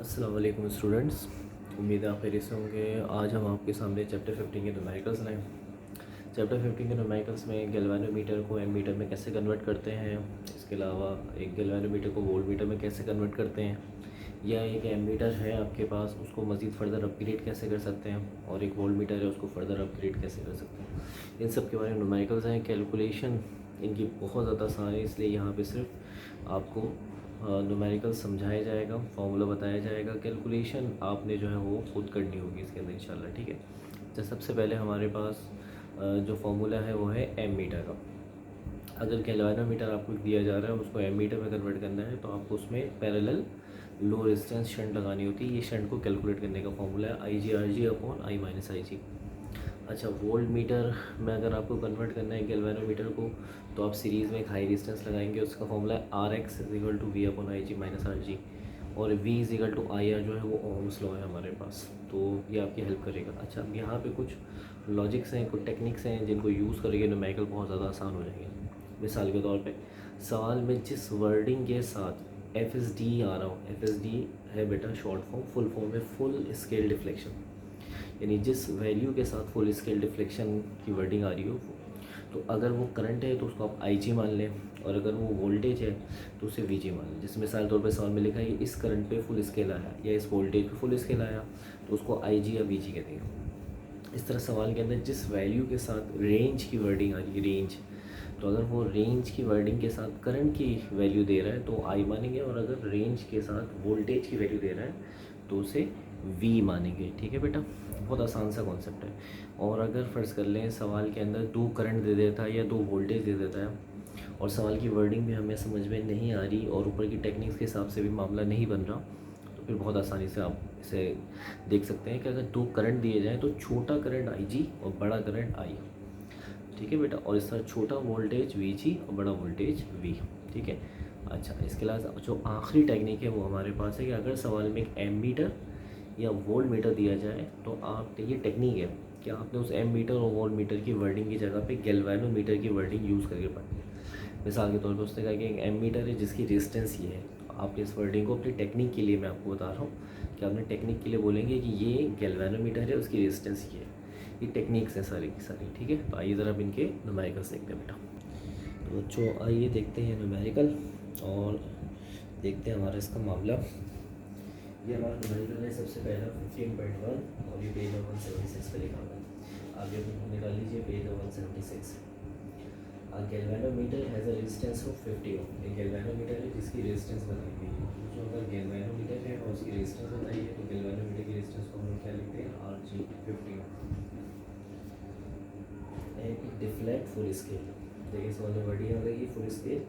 अस्सलाम वालेकुम स्टूडेंट्स, उम्मीद है आप खैरियत से होंगे। आज हम आपके सामने चैप्टर 15 के न्यूमेरिकल्स लाएँ। चैप्टर 15 के न्यूमेरिकल्स में गैल्वेनोमीटर को एमीटर में कैसे कन्वर्ट करते हैं, इसके अलावा एक गैल्वेनोमीटर को वोल्टमीटर में कैसे कन्वर्ट करते हैं, या एक एमीटर है आपके पास उसको मज़ीद फ़र्दर अपग्रेड कैसे कर सकते हैं, और एक वोल्टमीटर है उसको फ़र्दर अपग्रेड कैसे कर सकते हैं। इन सब के बारे में न्यूमेरिकल्स हैं। कैलकुलेशन इनकी बहुत ज़्यादा आसान है, इसलिए यहाँ पे सिर्फ आपको न्यूमेरिकल समझाया जाएगा, फार्मूला बताया जाएगा। कैलकुलेशन आपने जो है वो खुद करनी होगी इसके अंदर इंशाल्लाह, ठीक है। तो सबसे पहले हमारे पास जो फार्मूला है वो है एम मीटर का। अगर गैल्वेनोमीटर आपको दिया जा रहा है उसको एम मीटर में कन्वर्ट करना है तो आपको उसमें पैरेलल लो रेजिस्टेंस शंट लगानी होती है। ये शंट को कैलकुलेट करने का फार्मूला है I G R G upon I minus I G. अच्छा, वोल्ट मीटर में अगर आपको कन्वर्ट करना है गैल्वेनोमीटर को तो आप सीरीज़ में एक हाई रेजिस्टेंस लगाएंगे। उसका फॉर्मूला है R X is equal to V upon I G minus R G, और V is equal to I R जो है वो ओम्स लॉ है हमारे पास, तो ये आपकी हेल्प करेगा। अच्छा, अब यहाँ पे कुछ लॉजिक्स हैं, कुछ टेक्निक्स हैं जिनको यूज़ करेंगे न्यूमेरिकल बहुत ज़्यादा आसान हो जाएंगे। मिसाल के तौर पे सवाल में जिस वर्डिंग के साथ एफ एस डी आ रहा हो, एफ एस डी है बेटा शॉर्ट फॉर्म, फुल फॉर्म है फुल स्केल डिफ्लेक्शन, यानी जिस वैल्यू के साथ फुल स्केल डिफ्लेक्शन की वर्डिंग आ रही हो, तो अगर वो करंट है तो उसको आप आई जी मान लें, और अगर वो वोल्टेज है तो उसे वी जी मान लें। जैसे मिसाल तौर पर सवाल में लिखा है इस करंट पे फुल स्केल आया या इस वोल्टेज पे फुल स्केल आया, तो उसको आई जी या वी जी कहते हैं। इस तरह सवाल के अंदर जिस वैल्यू के साथ रेंज की वर्डिंग आ रही है, रेंज, तो अगर वो रेंज की वर्डिंग के साथ करंट की वैल्यू दे रहा है तो आई मानेंगे, और अगर रेंज के साथ वोल्टेज की वैल्यू दे रहा है तो उसे वी मानेंगे। ठीक है बेटा, बहुत आसान सा कॉन्सेप्ट है। और अगर फ़र्ज़ कर लें सवाल के अंदर दो करंट दे देता है या दो वोल्टेज दे देता है, और सवाल की वर्डिंग भी हमें समझ में नहीं आ रही और ऊपर की टेक्निक्स के हिसाब से भी मामला नहीं बन रहा, तो फिर बहुत आसानी से आप इसे देख सकते हैं कि अगर दो करंट दिए जाएँ तो छोटा करंट आई जी और बड़ा करंट आई, ठीक है बेटा, और इस तरह छोटा वोल्टेज वी जी और बड़ा वोल्टेज वी, ठीक है। अच्छा, इसके अलावा जो आखिरी टेक्निक है वो हमारे पास है कि अगर सवाल में एक एम मीटर या वोल्ट मीटर दिया जाए तो आप, ये टेक्निक है कि आपने उस एम मीटर और वोल्ट मीटर की वर्डिंग की जगह पे गैल्वेनोमीटर की वर्डिंग यूज़ करके पढ़नी है। मिसाल के तौर पर उसने कहा कि एक एम मीटर है जिसकी रेजिस्टेंस ये है, तो आप इस वर्डिंग को अपनी टेक्निक के लिए मैं आपको बता रहा हूँ कि आपने टेक्निक के लिए बोलेंगे कि ये गैल्वेनोमीटर है, उसकी रेजिस्टेंस ये है। ये टेक्निक्स हैं सारी की सारी, ठीक है। तो आइए ज़रा अब इनके न्यूमेरिकल्स देखते हैं बेटा। तो बच्चों आइए देखते हैं न्यूमेरिकल, और देखते हैं हमारा इसका मामला। ये हमारा न्यूमेरिकल है सबसे पहला 15.1, और ये पेज नंबर 176 पे लिखा हुआ है। आगे अपने निकाल लीजिए page number 176। A galvanometer has a resistance of 50 ओम। एक गैल्वेनोमीटर है जिसकी रेजिस्टेंस बताई गई है। जो अगर गैल्वेनोमीटर है और उसकी रेजिस्टेंस बताई है तो गैल्वेनोमीटर की रेजिस्टेंस को हम लोग क्या लिखते हैं, R G 50 ohm. And it deflect full scale. देखिए सवाल में वर्डिंग आ गई full scale,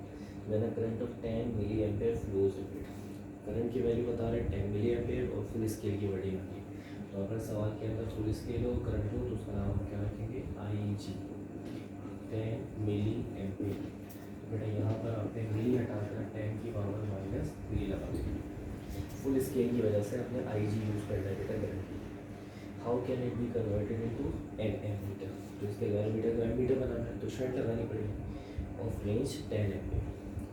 when a current of 10 milliampere flows with it. Current की वैल्यू बता रहे हैं 10 मिली एम्पेयर और फुल स्केल की वर्डिंग आ गई। तो अगर सवाल के अंदर फुल स्केल हो करंट हो तो उसका नाम हम क्या रखेंगे, आई जी 10 मिली एम्पेयर। बेटा यहाँ पर आपने मिली हटाकर 10 की पावर माइनस 3 लगा दी। फुल स्केल की वजह से आपने आई जी यूज़ करना है बेटा करंट की। How can it be converted into an ammeter, तो इसके गैल्वेनोमीटर को एम मीटर बनाना है तो शंट लगानी पड़ेगी। ऑफ रेंज 10 एम्पेयर,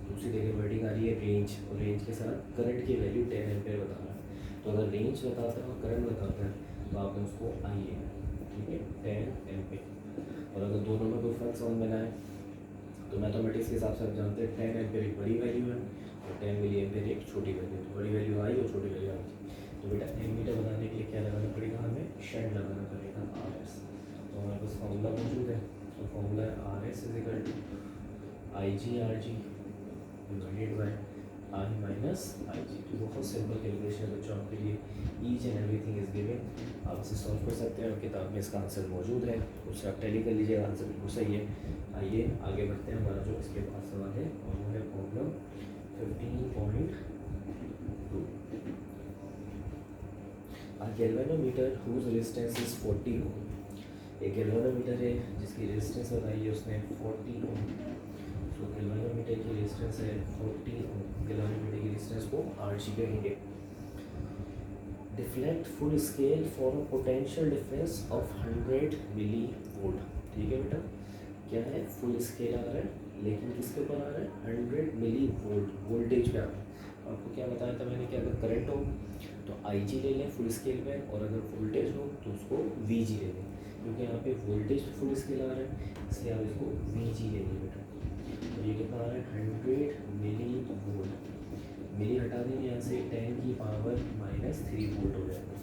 दूसरी जगह वर्डिंग आ रही है रेंज, और रेंज के साथ करंट की वैल्यू 10 एम्पेयर बताना है। तो अगर रेंज बताता है और करंट बताता है तो आपने उसको आई है, ठीक है, 10 एम्पेयर। और अगर दोनों में कोई फर्क समझ में ना आए तो मैथमेटिक्स के हिसाब से आप जानते हैं 10 एम्पेयर एक बड़ी वैल्यू है और 10 मिली एम्पेयर एक छोटी वैल्यू है। तो बड़ी वैल्यू आई और छोटी वैल्यू आई, तो बेटा एम मीटर बनाने के लिए क्या लगाना पड़ेगा, हमें शंट लगाना पड़ेगा आर एस। तो हमारे पास फॉर्मूला मौजूद है, तो फॉर्मूला है R S is equal to I G R G divided by I minus I G. तो बहुत सिंपल कैलकुलेशन है बच्चों आपके लिए, each and everything is given, आप इसे सॉल्व कर सकते हैं और किताब में इसका आंसर मौजूद है, उससे आप टैली कर लीजिएगा, आंसर बिल्कुल सही है। आइए आगे बढ़ते हैं, हमारा जो इसके पास सवाल है और वो है problem 15.2। A galvanometer whose resistance is 40 ओम। एक गैल्वेनोमीटर है जिसकी रेजिस्टेंस बताई है उसने 40 ओम। तो गैल्वेनोमीटर की रेजिस्टेंस है 40 ओम, गैल्वेनोमीटर की रेजिस्टेंस को आर जी कहेंगे। Deflect full scale for a potential difference of 100 millivolt. ठीक है बेटा, क्या है, फुल स्केल आ रहा है लेकिन किसके ऊपर आ रहा है, 100 मिली वोल्ट, वोल्टेज पे आ रहा है। आपको क्या बताया था मैंने कि अगर करंट हो तो आई जी ले लें फुल स्केल में, और अगर वोल्टेज हो तो उसको वी जी ले लें, क्योंकि यहाँ पे वोल्टेज फुल स्केल आ रहा है, इसलिए आप इसको वी जी ले लें बेटा। तो ये कितना आ रहा है 100 मिली वोल्ट, मिली हटा देंगे यहाँ से 10 की पावर -3 वोल्ट हो जाएगा।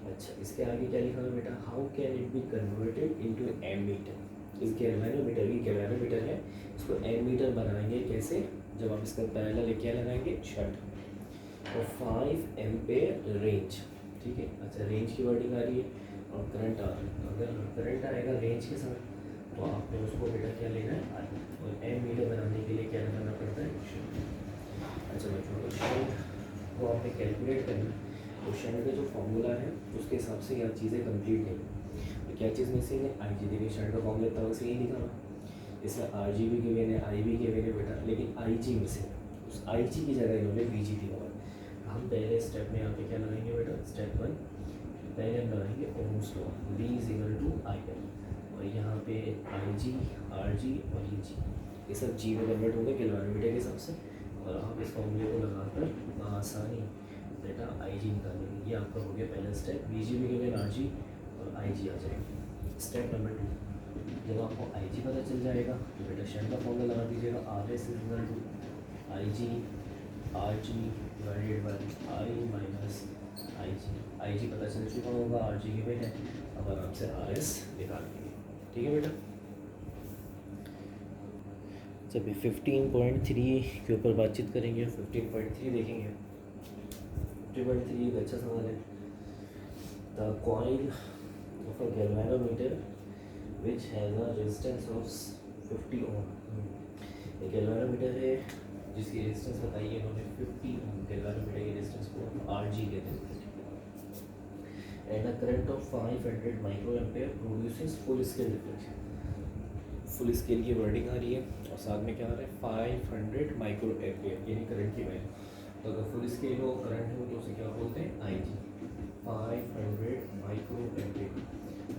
अच्छा, इसके आगे क्या लिखा है बेटा, how can it be converted into ammeter. इस गैल्वेनोमीटर भी गैल्वेनोमीटर है, इसको एम मीटर बनाएंगे कैसे, जब आप इसका पैरेलल क्या लगाएंगे शंट, और 5 एम्पेयर रेंज, ठीक है। अच्छा, रेंज की वर्डिंग आ रही है और करंट आ रहा है, अगर करंट आएगा रेंज के साथ तो आपने उसको बेटा क्या लेना है आई, और एम मीटर बनाने के लिए क्या लगाना पड़ता है शंट। अच्छा बच्चों, शंट को आपने कैलकुलेट करना, तो शंट का जो फॉर्मूला है उसके हिसाब से यहाँ चीज़ें कंप्लीट नहीं। तो क्या चीज़ मिसिंग है, आई जी। देखिए शंट का फॉर्मूला इतना वैसे यही लिखा हुआ, इसमें आर जी भी गिवन है, आई भी गिवन है बेटा, लेकिन आई जी मिसिंग है। उस आई जी की जगह इन्होंने वी जी दिया हुआ है। हम पहले स्टेप में यहाँ पे क्या लगाएंगे बेटा, स्टेप 1 पहले हम लगाएंगे Ohm's law, V = I L, और यहाँ पे आई जी, आर जी और ई जी, ये सब जी में कन्वर्ट होंगे गैल्वेनोमीटर के हिसाब से, और आप इस फॉर्मूले को लगाकर आसानी बेटा आई जी निकालेंगे। ये आपका हो गया पहला स्टेप, वी जी भी गिवन, आर जी और आई जी आ जाएगी। स्टेप नंबर 2, जब आपको आई जी पता चल जाएगा तो बेटा शंट का फॉर्मूला लगा दीजिएगा, R S = I G R G divided by I minus I G पता चल चुका होगा, आर जी गिवन है, अब आराम से आर एस निकाल लेंगे, ठीक है बेटा। जब 15.3 के ऊपर बातचीत करेंगे, 15.3 देखेंगे। 15.3 एक अच्छा सवाल है। The coil of a galvanometer which has a resistance of 50 ओम। एक गैल्वेनोमीटर है जिसकी रेजिस्टेंस बताई है इन्होंने 50 ओम, गैल्वेनोमीटर की रेजिस्टेंस को आर जी कहते हैं, and a current of 500 micro ampere produces full scale reflection. Full scale की वर्डिंग आ रही है और साथ में क्या आ रहा है 500 माइक्रो एम्पेयर, यानी करंट की वैल्यू। तो अगर फुल स्केल हो, करंट हो, तो उसे क्या बोलते हैं आई जी, 500 माइक्रो एम्पेयर।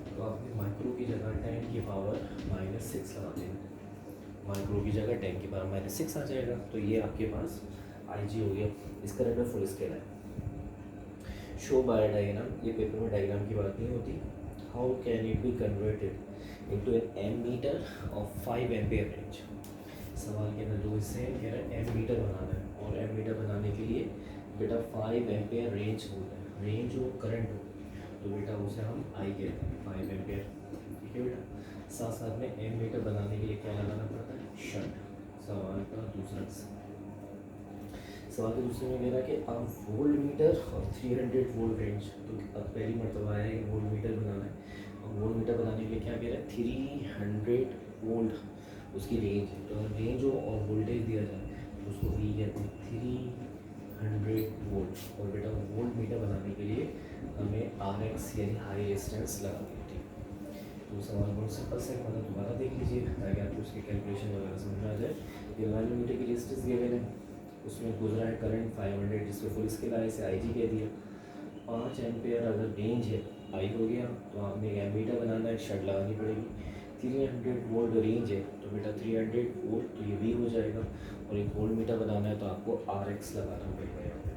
तो आपने माइक्रो की जगह 10 की पावर -6 लगा देंगे, माइक्रो की जगह 10 की पावर -6 आ जाएगा, तो ये आपके पास आई जी हो गया। इस करंट में फुल स्केल है। शो बाय डायग्राम, ये पेपर में डायग्राम की बात नहीं होती। How can it be converted into an ammeter of 5 ampere range. सवाल के अंदर दो हिस्से हैं, कह रहा है एम मीटर बनाना है, और एम मीटर बनाने के लिए बेटा 5 एम्पेयर रेंज होता है, रेंज हो करंट हो, तो बेटा उसे हम आई कहते हैं 5 एम्पेयर, ठीक है बेटा। साथ साथ में एम मीटर बनाने के लिए क्या लगाना पड़ता है शंट। सवाल का दूसरा हिस्सा, सवाल के दूसरे में कह रहा है कि अब वोल्ट मीटर और 300 वोल्ट रेंज, तो अब पहली मरतबा है कि वोल्ट मीटर बनाना है, और वोल्ट मीटर बनाने के लिए क्या कह रहा है 300 वोल्ट उसकी रेंज है। तो अगर रेंज हो और वोल्टेज दिया जाए तो उसको वी कहते हैं 300 वोल्ट, और बेटा वोल्ट मीटर बनाने के लिए हमें आर एक्स यानी हाई रेजिस्टेंस लगानी है, ठीक। तो सवाल बहुत सिंपल से, मतलब दोबारा देख लीजिए ताकि आपको उसकी कैलकुलेशन वगैरह समझ आ जाए। गैल्वेनोमीटर की रेजिस्टेंस गिवन है, उसमें गुजरा है करंट 500, जिसको फुल स्केल आया इसे आई जी कह दिया। 5 एम्पेयर अगर रेंज है, आई हो गया, तो आपने एक एमीटर बनाना है, शर्ट लगानी पड़ेगी। 300 वोल्ट रेंज है तो बेटा 300 वोल्ट, तो ये वी हो जाएगा, और एक वोल्ट मीटर बनाना है तो आपको आर एक्स लगाना पड़ेगा यहाँ पे।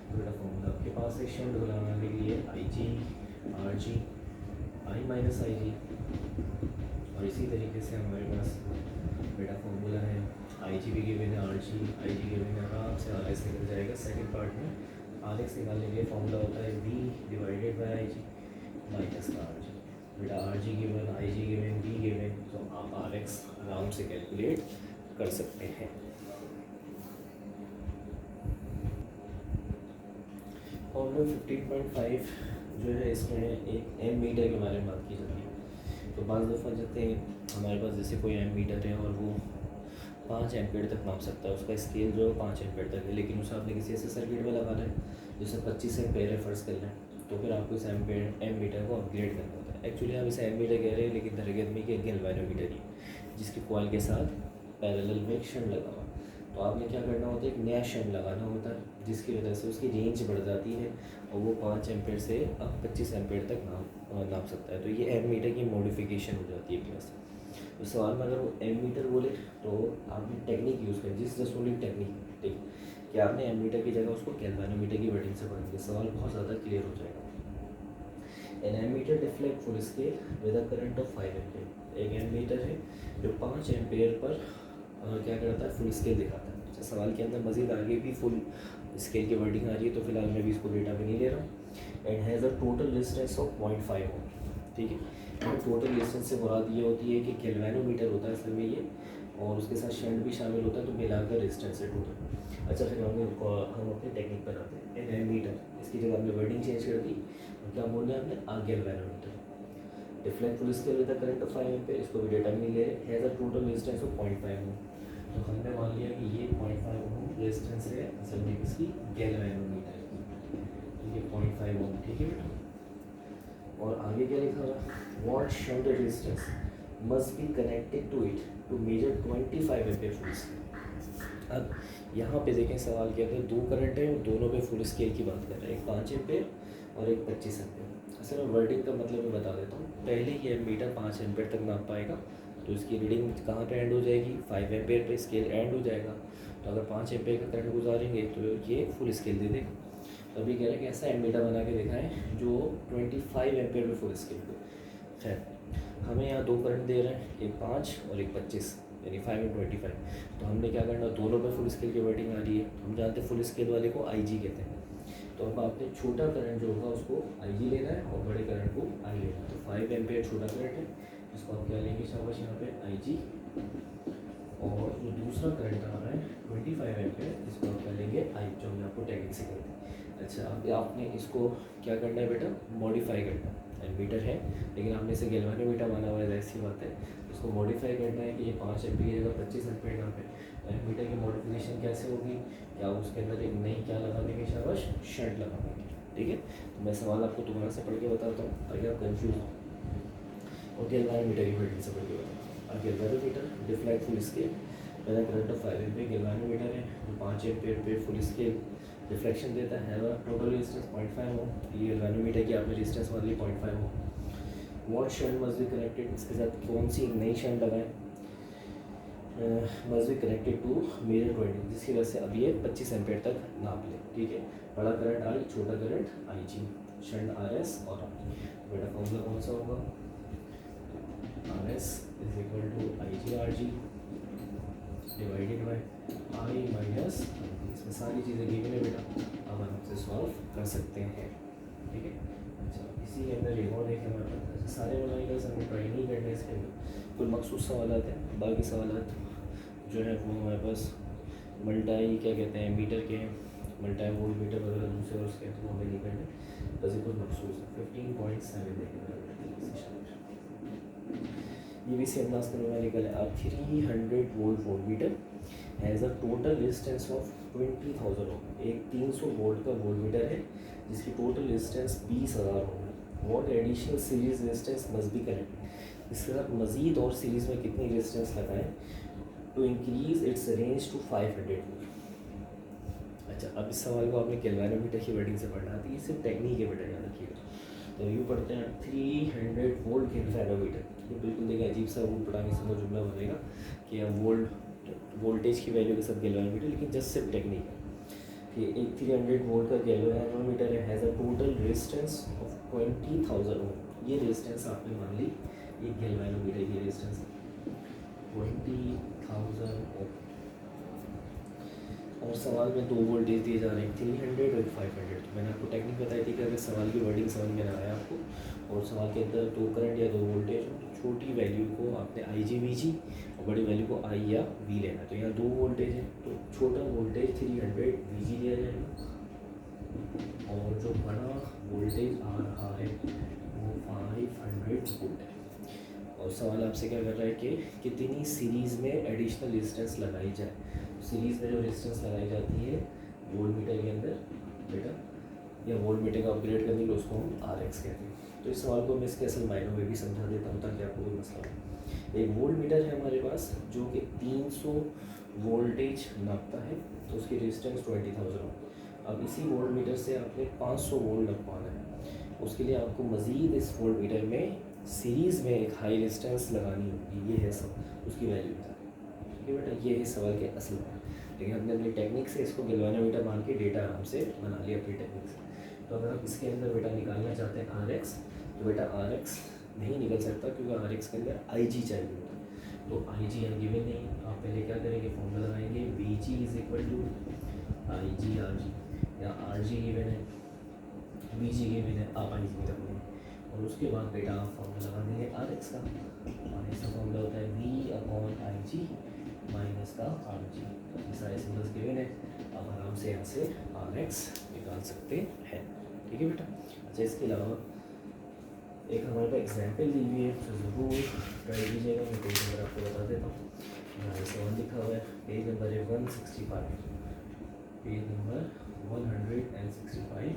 तो बेटा फॉर्मूला आपके पास है शंट बनाने के लिए आई G R ji I minus I जी, और इसी तरीके से हमारे पास बेटा फॉर्मूला है आई जी भी गिवन है, आर जी आई जी गिवन है, आराम से आर एस निकल जाएगा। सेकंड पार्ट में आर एक्स निकालने के लिए फॉर्मूला होता है V divided by I G minus का आर जी। बेटा R G given, I G given, V given, तो आप आर एक्स आराम से कैलकुलेट कर सकते हैं। फॉर्मूला 15.5 जो है, इसमें एक एम मीटर के बारे में बात की जाती है। तो बाज़ दफ़ा जैसे हमारे पास जैसे कोई एम मीटर है और वो 5 एम्पेयर तक माप सकता है, उसका स्केल जो है 5 एम्पेयर तक है, लेकिन उसे आपने किसी ऐसे सर्किट में लगाना है जिससे 25 एम्पेयर है फ़र्ज़ कर लें, तो फिर आपको इस एम मीटर को अपग्रेड करना होता है। एक्चुअली हम इसे एम मीटर कह रहे हैं, लेकिन हकीकत में एक गैल्वेनोमीटर ही, जिसकी कॉइल के साथ पैरेलल में एक शंट लगा हुआ। तो आपने क्या करना होता है, एक नया शंट लगाना होता है, जिसकी वजह से उसकी रेंज बढ़ जाती है और वो 5 एम्पेयर से अब 25 एम्पेयर तक नाप सकता है। तो ये एम मीटर की मॉडिफिकेशन हो जाती है क्लास। तो सवाल में अगर वो एम मीटर बोले तो आपने टेक्निक यूज़ करें, जिस जस्ट ओनली टेक्निक, ठीक। कि आपने एमीटर की जगह उसको गैल्वेनोमीटर की वर्डिंग से पढ़ेंगे, सवाल बहुत ज़्यादा क्लियर हो जाएगा। An ammeter deflect full scale with a current of 5 ampere. एक एमीटर है जो 5 एम्पेयर पर क्या करता है, फुल स्केल दिखाता है। अच्छा, सवाल के अंदर मज़ीद आगे भी फुल स्केल की वर्डिंग आ रही है, तो फिलहाल मैं भी इसको डेटा में नहीं ले रहा हूँ। And has a total distance of 0.5 ओम। ठीक है, टोटल डिस्टेंस से मुराद ये होती है कि गैल्वेनोमीटर होता है असल में ये, और उसके साथ शंट भी शामिल होता है, तो मिलाकर डिस्टेंस है टोटल। अच्छा, फिर हम अपनी टेक्निक पर आते हैं। एन एमीटर, इसकी जगह हमने वर्डिंग चेंज कर दी, क्या बोलना है हमने, a galvanometer. Deflect full scale with the current of 5 ampere, इसको भी डेटा में नहीं ले रहे। Has a total distance of 0.5 ohm, तो हमने मान लिया कि ये 0.5 ओम डिस्टेंस है असल में इसकी गैल्वेनोमीटर की, तो ये 0.5 ओम। ठीक है बेटा, और आगे क्या लिखा हुआ, what shunt resistance must be connected to it to measure 25 ampere full scale. अब यहाँ पे देखें सवाल के अंदर दो करंट है और दोनों पे फुल स्केल की बात कर रहे हैं, एक 5 एम्पेयर और एक 25 एम्पेयर। असल में वर्डिंग का मतलब मैं बता देता हूँ। पहले ये एमीटर 5 एम्पेयर तक नाप पाएगा, तो इसकी रीडिंग कहाँ पे एंड हो जाएगी, 5 एम्पेयर पे स्केल एंड हो जाएगा। तो अगर 5 एम्पेयर का करंट गुजारेंगे तो ये फुल स्केल दे देगा। तो अभी कह रहे हैं कि ऐसा एमीटर बना के दिखाएं जो 25 एम्पेयर पे फुल स्केल पे। खैर, हमें यहाँ दो करंट दे रहे हैं, एक 5 और एक 25, यानी 5 और 25। तो हमने क्या करना, दोनों पे फुल स्केल की वर्डिंग आ रही है, हम जानते हैं फुल स्केल वाले को आई जी कहते हैं। तो अब आपने छोटा करंट जो होगा उसको आई जी लेना है और बड़े करंट को आई लेना है। तो 5 एम्पेयर छोटा करंट है, इसको आप क्या लेंगे शाबाश यहाँ पे आई जी, और जो दूसरा करंट आ रहा है 25 एम्पेयर, इसको आप क्या लेंगे आई, जो हमने आपको टेक्निक से कहते हैं। अच्छा, अब आपने इसको क्या करना है बेटा, मॉडिफाई करना है। एमीटर है लेकिन आपने इसे गैल्वेनोमीटर माना हुआ है, ऐसी बात है, इसको मॉडिफाई करना है कि ये 5 एम्पेयर की जगह 25 एम्पेयर यहाँ पे। एमीटर की मॉडिफिकेशन कैसे होगी, क्या उसके अंदर एक नई क्या लगा देंगे शाबाश, शंट लगा देंगे। ठीक है, तो मैं सवाल आपको दोबारा से पढ़ के बताता हूँ ताकि आप कन्फ्यूज हो, और गैल्वेनोमीटर की वर्डिंग से पढ़ के बताता हूँ। गैल्वेनोमीटर डिफ्लेक्ट फुल स्केल मेरा करंट ऑफ 5 एम्पेयर, गैल्वेनोमीटर है जो 5 एम्पेयर पे फुल स्केल रिफ्लेक्शन देता है। टोटल रेजिस्टेंस 0.5 हो, ये गैल्वेनोमीटर की आपने रेजिस्टेंस मान ली 0.5 हो। What shunt must be connected, इसके साथ कौन सी नई शंट लगाएं, must be connected to measure 20, जिसकी वजह से अब ये 25 एम्पेयर तक नाप ले। ठीक है, बड़ा करंट आई, छोटा current I G, shunt R S और आर। बेटा फॉर्मूला कौन सा होगा, R S is equal to I G R G divided by I minus, इसमें सारी चीज़ें गिवन है बेटा, अब हम इसे सॉल्व कर सकते हैं। ठीक है, अच्छा इसी के अंदर एक और देखें हमारे पास, सारे बनाएगा हमें ट्राई नहीं करने, इसके अंदर कुछ मखसूस सवाल हैं, बाकी सवाल जो है वो हमारे पास मल्टाई क्या कहते हैं मीटर के, मल्टाई वोल्ट मीटर वगैरह दूसरे और उसके तो हमें नहीं करने, बस ये कुछ मखसूस है। 15.7 देखें, ये भी सेम क्लास करने वाली गल है। अब 300 volt volt meter has a total resistance of 20,000 ओम। एक 300 वोल्ट का वोल्ट मीटर है जिसकी टोटल रेजिस्टेंस 20,000 ओम है। What additional series resistance must be connected, इसके साथ मज़ीद और सीरीज़ में कितनी रेजिस्टेंस लगाएं to increase its range to 500 volt. अच्छा, अब इस सवाल को आपने गैल्वेनोमीटर की वर्डिंग से पढ़ना है, तो ये सिर्फ टेक्निक है बेटा, याद रखिएगा। तो यूँ पढ़ते हैं 300 वोल्ट गैल्वेनोमीटर, ये बिल्कुल देखिए अजीब सा रूल पढ़ाने से वो जुमला बनेगा कि हम वोल्टेज की वैल्यू के साथ गैल्वेनोमीटर, लेकिन जस्ट सिर्फ टेक्निक है कि एक 300 वोल्ट का गैल्वेनोमीटर है, has a total resistance of 20,000 ओम। ये रेजिस्टेंस आपने मान ली, ये गैल्वेनोमीटर की रेजिस्टेंस 20,000 ओम। और सवाल में दो वोल्टेज दिए जा रहे हैं, 300 और 500। तो मैंने आपको टेक्निक बताई थी कि अगर सवाल की वर्डिंग समझ में ना आया आपको और सवाल के अंदर दो करंट या दो वोल्टेज हो, तो छोटी वैल्यू को आपने आई जी वी जी और बड़ी वैल्यू को आई या वी लेना। तो यहाँ दो वोल्टेज है, तो छोटा वोल्टेज 300 वी जी लिया जाएगा और जो बड़ा वोल्टेज आ रहा है वो 500 वोल्ट है। और सवाल आपसे क्या कर रहा है कि कितनी सीरीज़ में एडिशनल रेजिस्टेंस लगाई जाए। सीरीज़ में जो रेजिस्टेंस लगाई जाती है वोल्ट मीटर के अंदर बेटा, या वोल्ट मीटर का अपग्रेड करने के लिए उसको हम आर एक्स कहते हैं। तो इस सवाल को मैं इसके असल मायनों में भी समझा देता हूँ ताकि आपको कोई मसला हो। एक वोल्ट मीटर है हमारे पास जो कि 300 वोल्टेज नापता है, तो उसकी रेजिस्टेंस 20,000 हो। अब इसी वोल्ट मीटर से आपने 500 वोल्ट नपवाना है, उसके लिए आपको मज़ीद इस वोल्ट मीटर में सीरीज़ में एक हाई रेजिस्टेंस लगानी होगी। ये है सब उसकी वैल्यू बता, ठीक है बेटा, ये है सवाल के असल में। लेकिन हमने अपनी टेक्निक से इसको गैल्वेनोमीटर मान के डेटा आराम से बना लिया अपनी टेक्निक से। तो अगर आप इसके अंदर बेटा निकालना चाहते हैं आर एक्स, तो बेटा आर एक्स नहीं निकल सकता क्योंकि आर एक्स के अंदर आई जी चाहिए होता है। तो आई जी यहाँ गिवन नहीं, आप पहले क्या करेंगे, फॉर्मूला लगाएंगे V G is equal to I G R G, या आर जी गिवन है, बी जी गिवन है, आप आई जी रख देंगे और उसके बाद बेटा आप फॉर्मूला लगा देंगे आर एक्स का। आर एक्स का फॉर्मूला होता है V upon I G minus का आर जी। ये सारे सिंबल्स गिवन है, आप आराम से यहाँ से आर एक्स निकाल सकते हैं। ठीक है बेटा। अच्छा, इसके अलावा एक हमारे पास एग्जाम्पल दी हुई है, तो ज़रूर ट्राई कीजिएगा। मैं पेज नंबर आपको बता देता हूँ, यहाँ सेवन लिखा हुआ है, पेज नंबर है 165, पेज नंबर 165।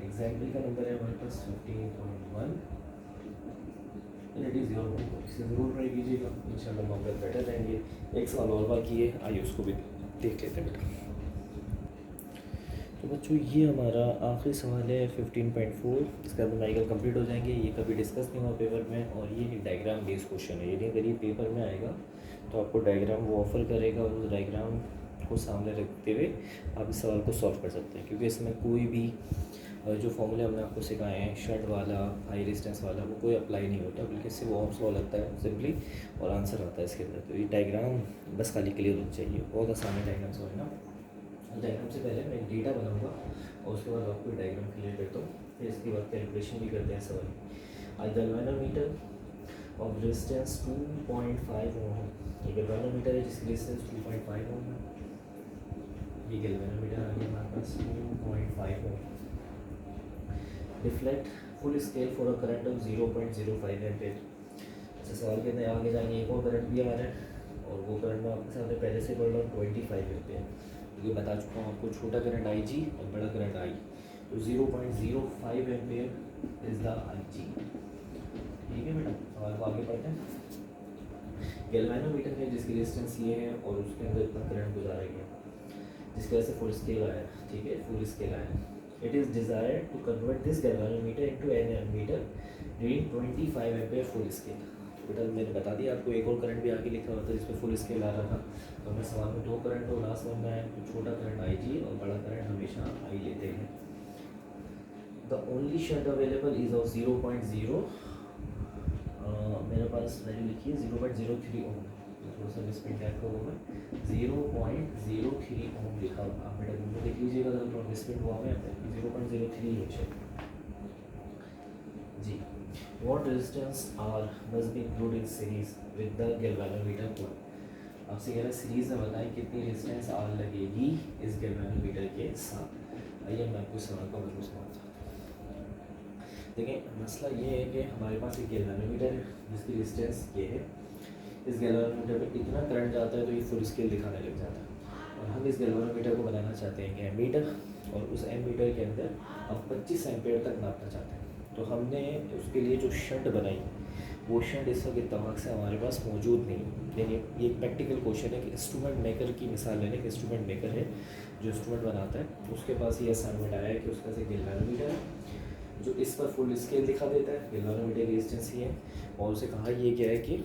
एग्जाम्पल का नंबर है हमारे पास 15.1। इट इज़ योर होमवर्क, इसे ज़रूर ट्राई कीजिएगा, इंशाल्लाह मामला बेटर रहेंगे। एक सवाल और बाकी है, आइए उसको भी देख लेते हैं बेटा। तो बच्चों ये हमारा आखिरी सवाल है 15.4, इसका न्यूमेरिकल कंप्लीट हो जाएंगे। ये कभी डिस्कस नहीं हुआ पेपर में, और ये डायग्राम बेस्ड क्वेश्चन है। यदि अगर ये पेपर में आएगा तो आपको डायग्राम वो ऑफर करेगा, और उस डायग्राम को सामने रखते हुए आप इस सवाल को सॉल्व कर सकते हैं, क्योंकि इसमें कोई भी जो फॉर्मूले हमने आपको सिखाए हैं, शंट वाला, हाई रेजिस्टेंस वाला, वो कोई अप्लाई नहीं होता, बल्कि इससे वो ऑफ सॉल्व लगता है सिंपली और आंसर आता है इसके अंदर। तो ये डायग्राम बस खाली क्लियर होना चाहिए, बहुत आसान है डायग्राम समझना। डायग्राम से पहले मैं डेटा बनाऊंगा और उसके बाद आपको डायग्राम क्लियर करता हूँ, फिर इसके बाद कैलकुलेशन भी करते हैं सवाल। आई गैल्वेनोमीटर ऑफ रेजिस्टेंस 2.5 ओम है। ये गैल्वेनोमीटर है जिसकी रेजिस्टेंस 2.5 ओम है। ये गैल्वेनोमीटर आ गया हमारे पास 2.5 ohm. Reflect full scale for a current of 0.05 ampere. अच्छा, सवाल के अंदर आगे जाएंगे, एक और करंट भी आ रहा है, और वो करंट मैं आपके सामने पहले से बोल रहा हूँ 25 एम्पीयर, क्योंकि बता चुका हूँ आपको छोटा करंट आई जी और बड़ा करंट आई। तो 0.05 एम्पीयर इज द आई जी। ठीक है बेटा, सवाल को आगे पढ़ते हैं। गैल्वेनोमीटर है जिसकी रेजिस्टेंस ये है और उसके अंदर इतना करंट गुजारा गया, जिसकी वजह से फुल स्केल आया। ठीक है, फुल स्केल आया। It is desired to convert this galvanometer into an ammeter reading 25 ampere full scale. बेटा मैंने बता दिया आपको, एक और करंट भी आगे लिखा हुआ था जिसमें फुल स्केल आ रहा था। तो हमें सवाल में दो करंट और लास्ट वन में है, तो छोटा करंट आई जी और बड़ा करंट हमेशा आई लेते हैं। The only shunt available is of 0.0, मेरे पास वैल्यू लिखी है 0.03 ओम। थोड़ा सा मिसप्रिंट टाइप का होगा, 0.03 ओम लिखा हुआ। आप बेटा में देख लीजिएगा, अगर थोड़ा मिसप्रिंट हुआ है 0.03 है शायद जी। What resistance R must be included in series with the galvanometer coil? आपसे कह रहा है सीरीज में बताएं कितनी रेजिस्टेंस R लगेगी इस गैल्वेनोमीटर के साथ। आइए मैं आपको सवाल का मतलब समझाता हूँ। देखिए मसला ये है कि हमारे पास एक गैल्वेनोमीटर है जिसकी रेजिस्टेंस ये है। इस गैल्वेनोमीटर में इतना करंट जाता है तो ये फुल स्केल दिखाने लग जाता है, और हम इस गैल्वेनोमीटर को बनाना चाहते हैं कि एमीटर, और उस एमीटर के अंदर हम 25 एम्पीयर तक नापना चाहते हैं। तो हमने उसके लिए जो शंट बनाई, वो शंट इस वक्त इत्तेफाक से हमारे पास मौजूद नहीं। यानी ये एक प्रैक्टिकल क्वेश्चन है कि इंस्ट्रूमेंट मेकर की मिसाल लेने के, इंस्ट्रूमेंट मेकर है जो इंस्ट्रूमेंट बनाता है, उसके पास ये असाइनमेंट आया है कि उसका से गैल्वेनोमीटर है जो इस पर फुल स्केल दिखा देता है, गैल्वेनोमीटर की रेजिस्टेंस ही है, और उसे कहा ये क्या है कि